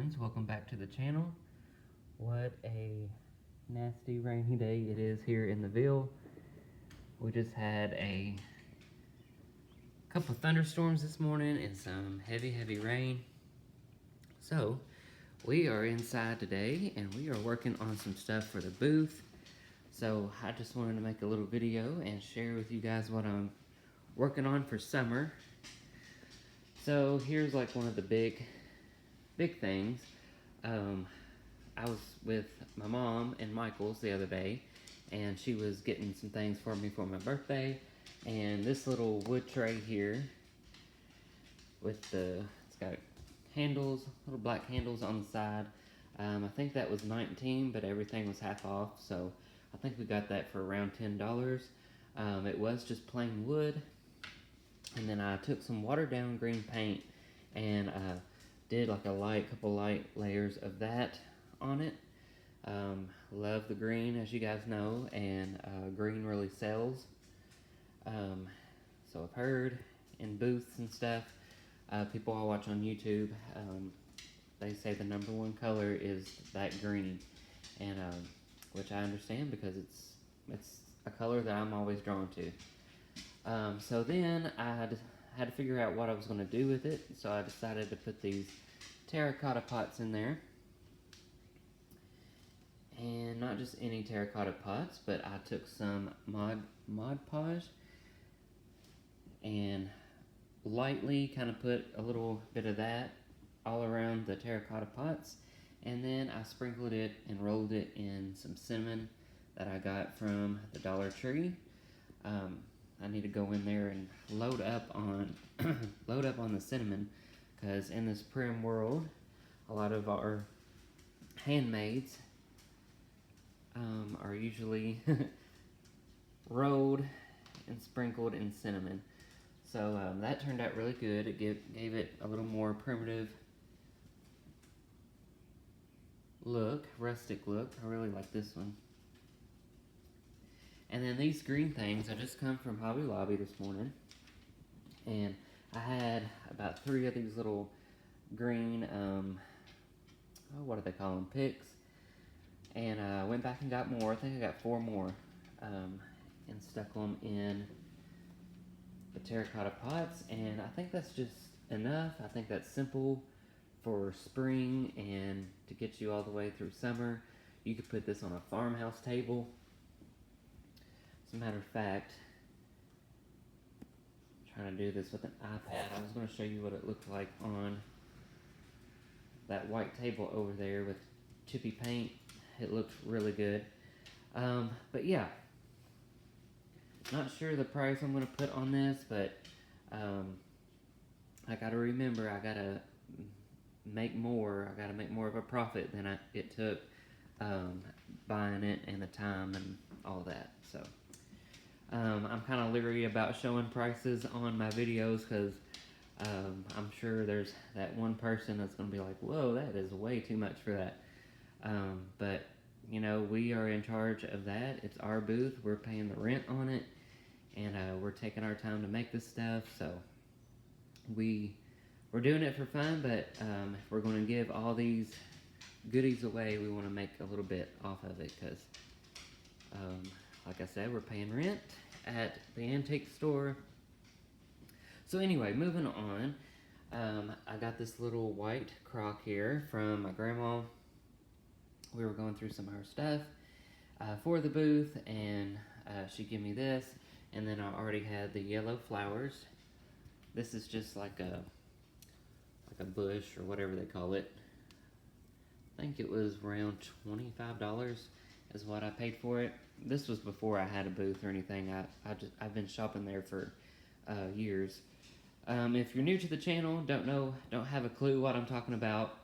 friends, welcome back to the channel. What a nasty rainy day it is here in the Ville. We just had a couple thunderstorms this morning and some heavy rain. So we are inside today and we are working on some stuff for the booth. So I just wanted to make a little video and share with you guys what I'm working on for summer. So here's like one of the big things. I was with my mom and Michael's the other day, and she was getting some things for me for my birthday, and this little wood tray here with it's got handles, little black handles on the side. I think that was $19, but everything was half off, so I think we got that for around $10. It was just plain wood, and then I took some watered down green paint and did like a couple light layers of that on it. Love the green, as you guys know, and green really sells. So I've heard in booths and stuff, people I watch on YouTube, they say the #1 color is that green, and which I understand because it's a color that I'm always drawn to. So then I had to figure out what I was going to do with it, so I decided to put these terracotta pots in there. And not just any terracotta pots, but I took some Mod Podge and lightly kind of put a little bit of that all around the terracotta pots, and then I sprinkled it and rolled it in some cinnamon that I got from the Dollar Tree. I need to go in there and load up on the cinnamon, because in this prim world, a lot of our handmaids are usually rolled and sprinkled in cinnamon. So that turned out really good. It gave it a little more primitive look, rustic look. I really like this one. And then these green things, I just come from Hobby Lobby this morning, and I had about 3 of these little green, what do they call them, picks, and I went back and got more. I think I got 4 more, and stuck them in the terracotta pots, and I think that's just enough. I think that's simple for spring and to get you all the way through summer. You could put this on a farmhouse table. As a matter of fact, I'm trying to do this with an iPad. I was going to show you what it looked like on that white table over there with chippy paint. It looked really good. But yeah, not sure the price I'm going to put on this, but I got to remember, I got to make more. I got to make more of a profit than it took buying it and the time and all that. So I'm kind of leery about showing prices on my videos, because I'm sure there's that one person that's going to be like, whoa, that is way too much for that. But you know, we are in charge of that. It's our booth. We're paying the rent on it, and we're taking our time to make this stuff. So we're doing it for fun, but if we're going to give all these goodies away, we want to make a little bit off of it, because like I said, we're paying rent at the antique store. So anyway, moving on, I got this little white crock here from my grandma. We were going through some of her stuff for the booth, and she gave me this, and then I already had the yellow flowers. This is just like a bush, or whatever they call it. I think it was around $25 is what I paid for it. This was before I had a booth or anything. I've been shopping there for years. If you're new to the channel, don't have a clue what I'm talking about,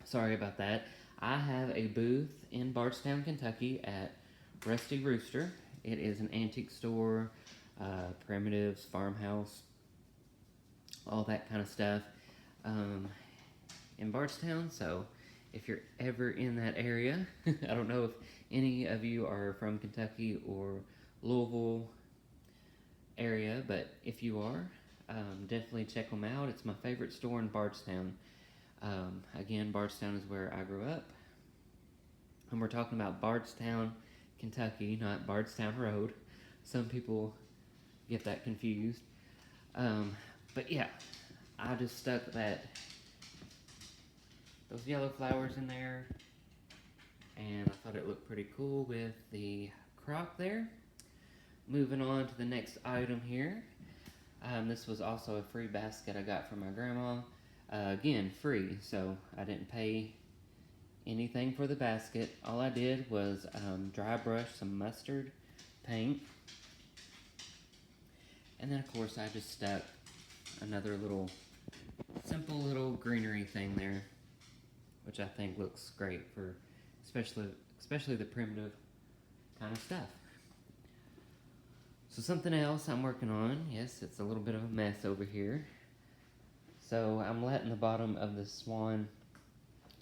sorry about that. I have a booth in Bardstown, Kentucky at Rusty Rooster. It is an antique store, primitives, farmhouse, all that kind of stuff in Bardstown. So if you're ever in that area, I don't know if any of you are from Kentucky or Louisville area, but if you are, definitely check them out. It's my favorite store in Bardstown. Again, Bardstown is where I grew up. And we're talking about Bardstown, Kentucky, not Bardstown Road. Some people get that confused. But yeah, I just stuck those yellow flowers in there, and I thought it looked pretty cool with the crock there. Moving on to the next item here. This was also a free basket I got from my grandma. Again, free, so I didn't pay anything for the basket. All I did was dry brush some mustard paint, and then of course I just stuck another little simple little greenery thing there, which I think looks great for especially the primitive kind of stuff. So something else I'm working on, yes, it's a little bit of a mess over here. So I'm letting the bottom of the swan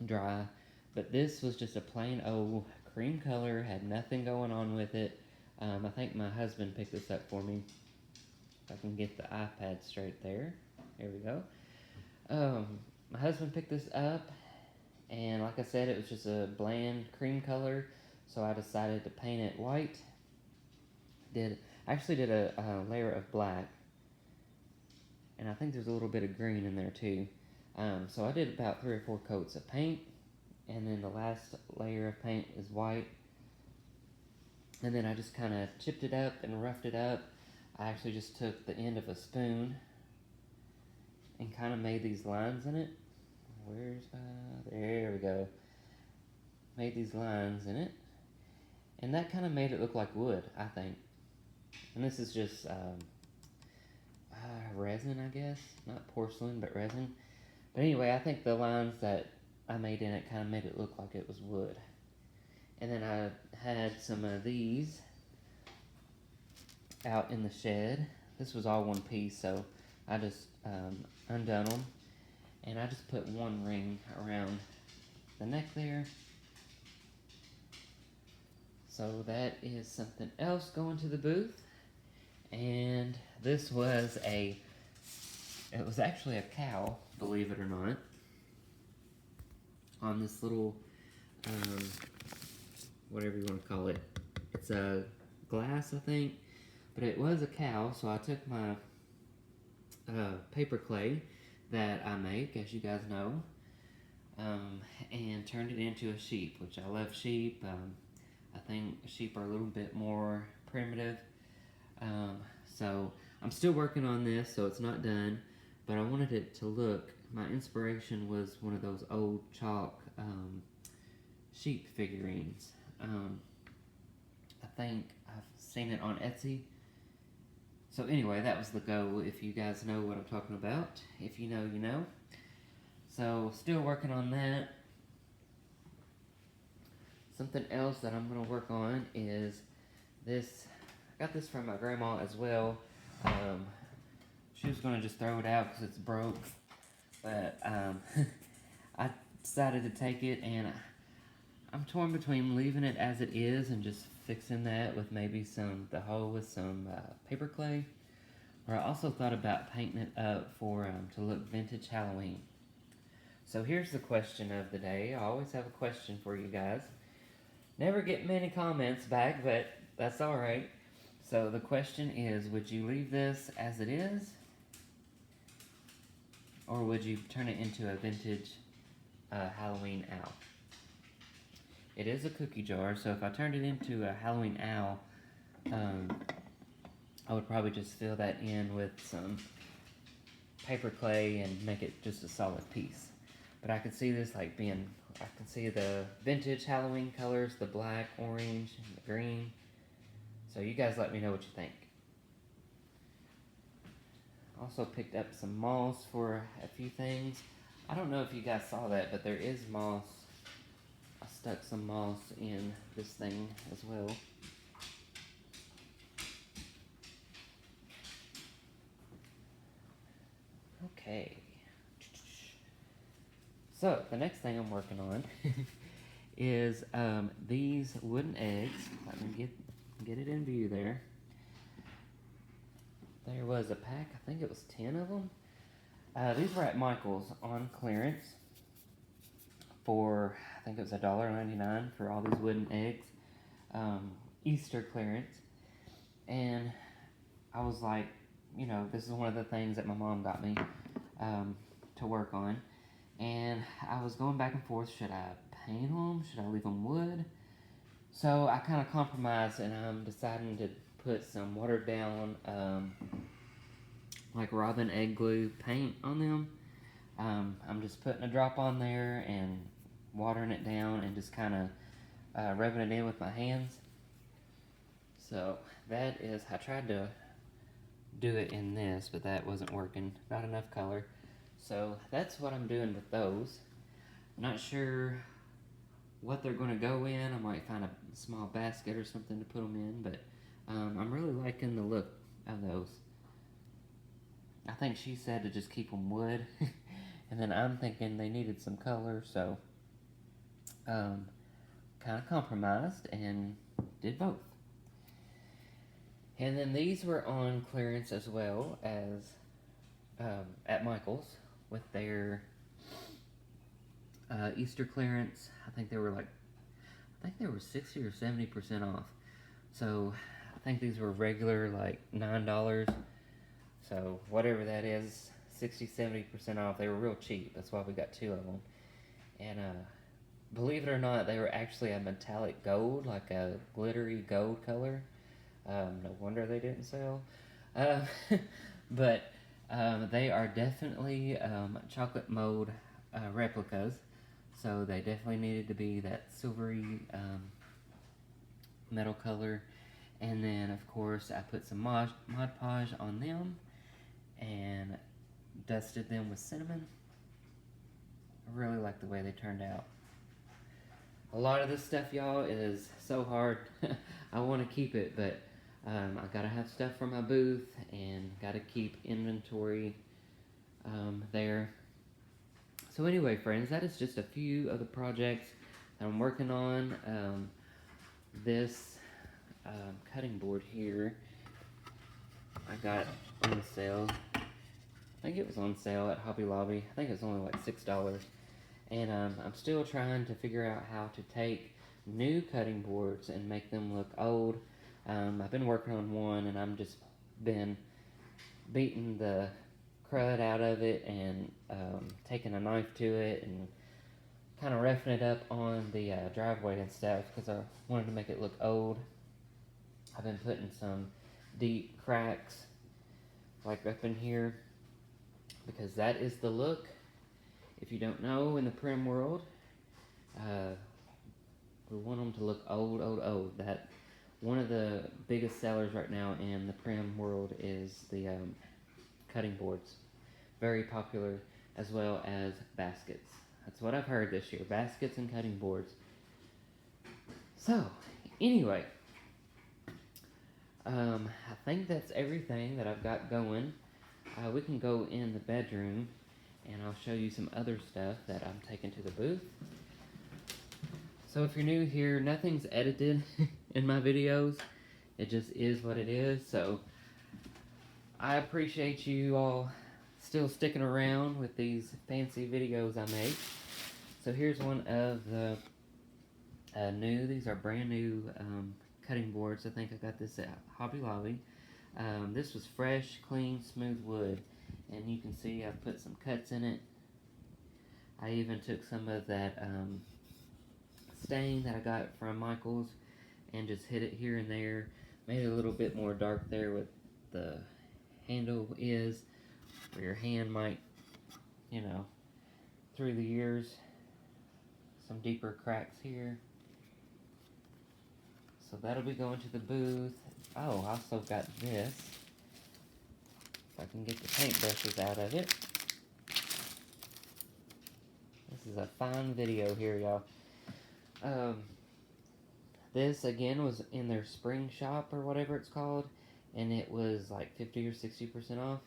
dry, but this was just a plain old cream color, had nothing going on with it. I think my husband picked this up for me. If I can get the iPad straight there. There we go. My husband picked this up, and like I said, it was just a bland cream color, so I decided to paint it white. I actually did a layer of black, and I think there's a little bit of green in there too. So I did about 3 or 4 coats of paint, and then the last layer of paint is white. And then I just kind of chipped it up and roughed it up. I actually just took the end of a spoon and kind of made these lines in it. There we go. Made these lines in it. And that kind of made it look like wood, I think. And this is just resin, I guess. Not porcelain, but resin. But anyway, I think the lines that I made in it kind of made it look like it was wood. And then I had some of these out in the shed. This was all one piece, so I just undone them. And I just put one ring around the neck there. So that is something else going to the booth. And this was it was actually a cow, believe it or not, on this little, whatever you want to call it. It's a glass, I think, but it was a cow, so I took my paper clay that I make, as you guys know, and turned it into a sheep, which I love sheep. I think sheep are a little bit more primitive. So I'm still working on this, so it's not done, but I wanted it to look, my inspiration was one of those old chalk sheep figurines. I think I've seen it on Etsy. So anyway, that was the goal, if you guys know what I'm talking about. If you know, you know. So still working on that. Something else that I'm going to work on is this. I got this from my grandma as well. She was going to just throw it out because it's broke. But I decided to take it, and I'm torn between leaving it as it is and just fixing that with maybe the hole with some paper clay. Or I also thought about painting it up to look vintage Halloween. So here's the question of the day. I always have a question for you guys. Never get many comments back, but that's alright. So the question is, would you leave this as it is? Or would you turn it into a vintage Halloween owl? It is a cookie jar, so if I turned it into a Halloween owl, I would probably just fill that in with some paper clay and make it just a solid piece. But I could see this I can see the vintage Halloween colors, the black, orange, and the green. So you guys let me know what you think. Also picked up some moss for a few things. I don't know if you guys saw that, but there is moss. I stuck some moss in this thing as well. Okay. So, the next thing I'm working on is these wooden eggs. Let me get it in view there. There was a pack, I think it was 10 of them. These were at Michael's on clearance. for, I think it was $1.99 for all these wooden eggs, Easter clearance. And I was like, you know, this is one of the things that my mom got me to work on. And I was going back and forth, should I paint them? Should I leave them wood? So I kind of compromised, and I'm deciding to put some watered down like robin egg glue paint on them. I'm just putting a drop on there and watering it down and just kind of rubbing it in with my hands. So that is, I tried to do it in this, but that wasn't working, not enough color. So that's what I'm doing with those. I'm not sure what they're going to go in. I might find a small basket or something to put them in, but I'm really liking the look of those. I think she said to just keep them wood, and then I'm thinking they needed some color, so kind of compromised and did both. And then these were on clearance as well as at Michael's with their Easter clearance. I think they were 60 or 70% off. So I think these were regular like $9. So whatever that is, 60-70% off. They were real cheap. That's why we got 2 of them. And believe it or not, they were actually a metallic gold, like a glittery gold color. No wonder they didn't sell. But they are definitely chocolate mold replicas. So they definitely needed to be that silvery metal color. And then, of course, I put some Mod Podge on them and dusted them with cinnamon. I really like the way they turned out. A lot of this stuff, y'all, is so hard. I want to keep it, but I gotta have stuff for my booth and gotta keep inventory there. So anyway, friends, that is just a few of the projects that I'm working on. This cutting board here, I got on sale. I think it was on sale at Hobby Lobby. I think it was only like $6. And I'm still trying to figure out how to take new cutting boards and make them look old. I've been working on one, and I'm just been beating the crud out of it and taking a knife to it and kind of roughing it up on the driveway and stuff because I wanted to make it look old. I've been putting some deep cracks like up in here because that is the look. If you don't know, in the Prim world, we want them to look old, old, old. That one of the biggest sellers right now in the Prim world is the cutting boards. Very popular, as well as baskets. That's what I've heard this year, baskets and cutting boards. So, anyway, I think that's everything that I've got going. We can go in the bedroom, and I'll show you some other stuff that I'm taking to the booth. So if you're new here, nothing's edited in my videos. It just is what it is. So I appreciate you all still sticking around with these fancy videos I make. So here's one of the these are brand new cutting boards. I think I got this at Hobby Lobby. This was fresh, clean, smooth wood. And you can see I've put some cuts in it. I even took some of that stain that I got from Michael's and just hit it here and there. Made it a little bit more dark there where the handle is, where your hand might, you know, through the years. Some deeper cracks here. So that'll be going to the booth. Oh, I also got this. If I can get the paintbrushes out of it. This is a fine video here, y'all. This, again, was in their spring shop or whatever it's called. And it was like 50 or 60% off.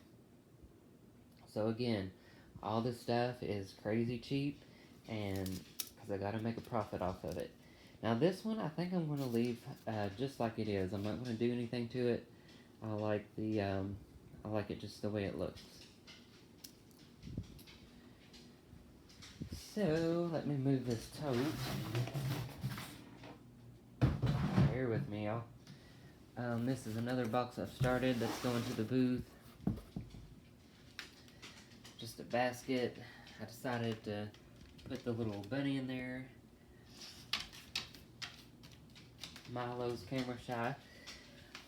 So, again, all this stuff is crazy cheap. And because I got to make a profit off of it. Now, this one, I think I'm going to leave just like it is. I'm not going to do anything to it. I like the... I like it just the way it looks. So, let me move this tote. Bear with me, y'all. This is another box I've started that's going to the booth. Just a basket. I decided to put the little bunny in there. Milo's camera shy.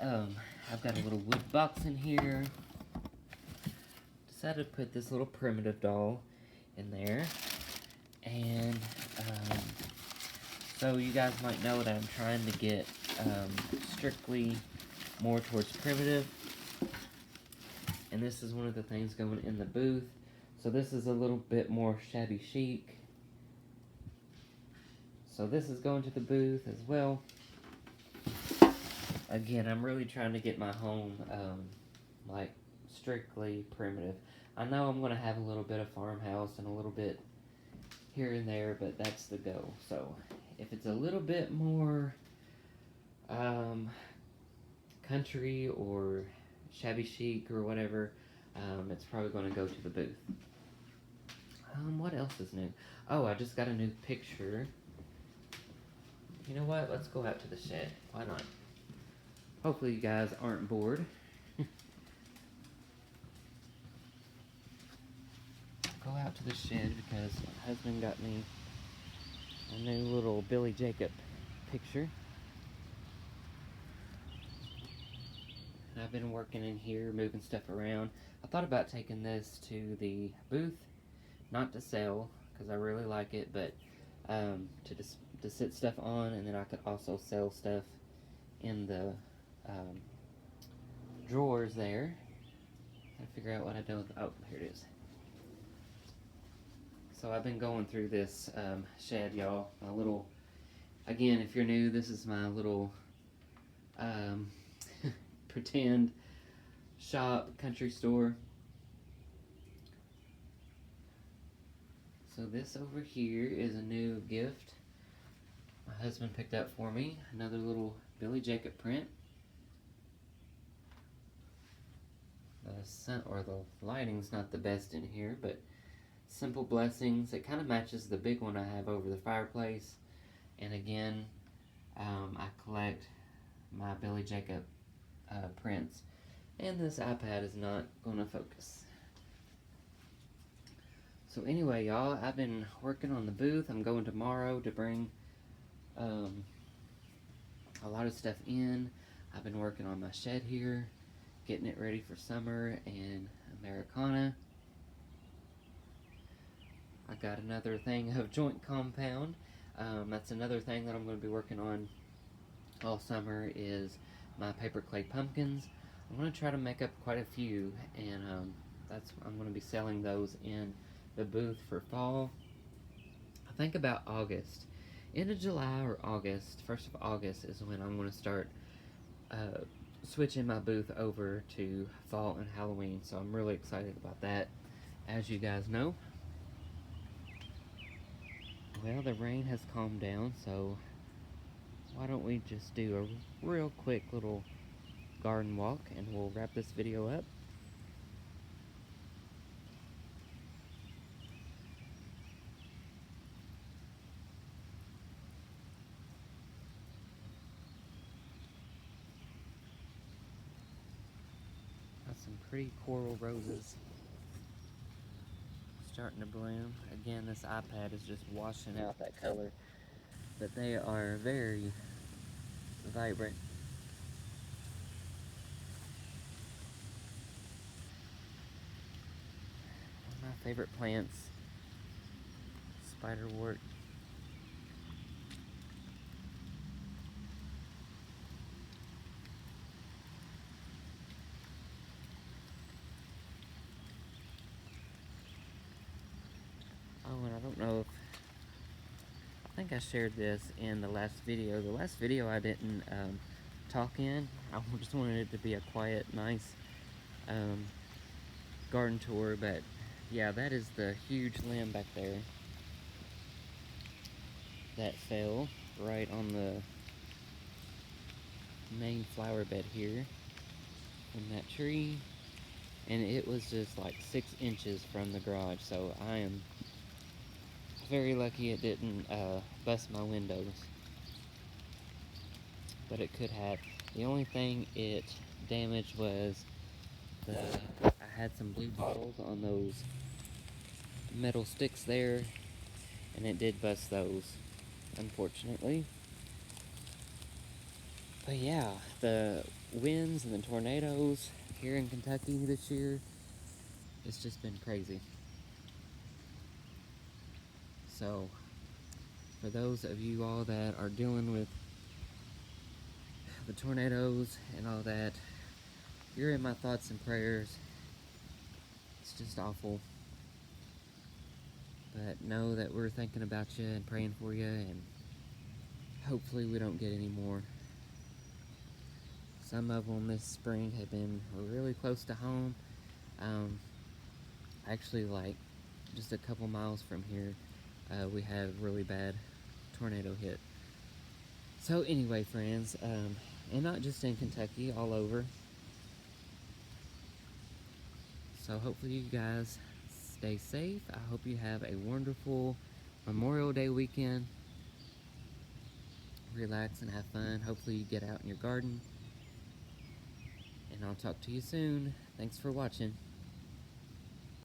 I've got a little wood box in here. Decided to put this little primitive doll in there. And so you guys might know that I'm trying to get strictly more towards primitive. And this is one of the things going in the booth. So this is a little bit more shabby chic. So this is going to the booth as well. Again, I'm really trying to get my home like strictly primitive. I know I'm going to have a little bit of farmhouse and a little bit here and there, but that's the goal. So if it's a little bit more country or shabby chic or whatever, it's probably going to go to the booth. What else is new? Oh, I just got a new picture. You know what? Let's go out to the shed. Why not? Hopefully you guys aren't bored. Go out to the shed because my husband got me a new little Billy Jacob picture. And I've been working in here, moving stuff around. I thought about taking this to the booth, not to sell, because I really like it, but to sit stuff on, and then I could also sell stuff in the drawers there. Gotta figure out what I do with. Oh, here it is. So I've been going through this shed, y'all. My little, again, if you're new, this is my little pretend shop, country store. So this over here is a new gift my husband picked up for me. Another little Billy Jacob print. The sun or the lighting's not the best in here, but Simple Blessings. It kind of matches the big one I have over the fireplace. And again, I collect my Billy Jacob prints. And this iPad is not going to focus. So anyway, y'all, I've been working on the booth. I'm going tomorrow to bring a lot of stuff in. I've been working on my shed here, getting it ready for summer and Americana. I got another thing of joint compound. That's another thing that I'm going to be working on all summer is my paper clay pumpkins. I'm going to try to make up quite a few, and I'm going to be selling those in the booth for fall. I think about August. End of July or August, 1st of August is when I'm going to start switching my booth over to fall and Halloween. So I'm really excited about that, as you guys know. Well, the rain has calmed down, so why don't we just do a real quick little garden walk and we'll wrap this video up. Got some pretty coral roses starting to bloom. Again, this iPad is just washing out that color, but they are very vibrant. One of my favorite plants, spiderwort. Oh, and I don't know if, I think I shared this in the last video. The last video I didn't talk in. I just wanted it to be a quiet, nice garden tour, but yeah, that is the huge limb back there that fell right on the main flower bed here from that tree, and it was just like 6 inches from the garage. So I very lucky it didn't bust my windows, but it could have. The only thing it damaged was I had some blue balls on those metal sticks there, and it did bust those, unfortunately. But yeah, the winds and the tornadoes here in Kentucky this year, it's just been crazy. So, for those of you all that are dealing with the tornadoes and all that, you're in my thoughts and prayers. It's just awful. But know that we're thinking about you and praying for you, and hopefully we don't get any more. Some of them this spring have been really close to home. Actually, like just a couple miles from here, we had a really bad tornado hit. So anyway, friends, and not just in Kentucky, all over. So hopefully you guys stay safe. I hope you have a wonderful Memorial Day weekend. Relax and have fun. Hopefully you get out in your garden. And I'll talk to you soon. Thanks for watching.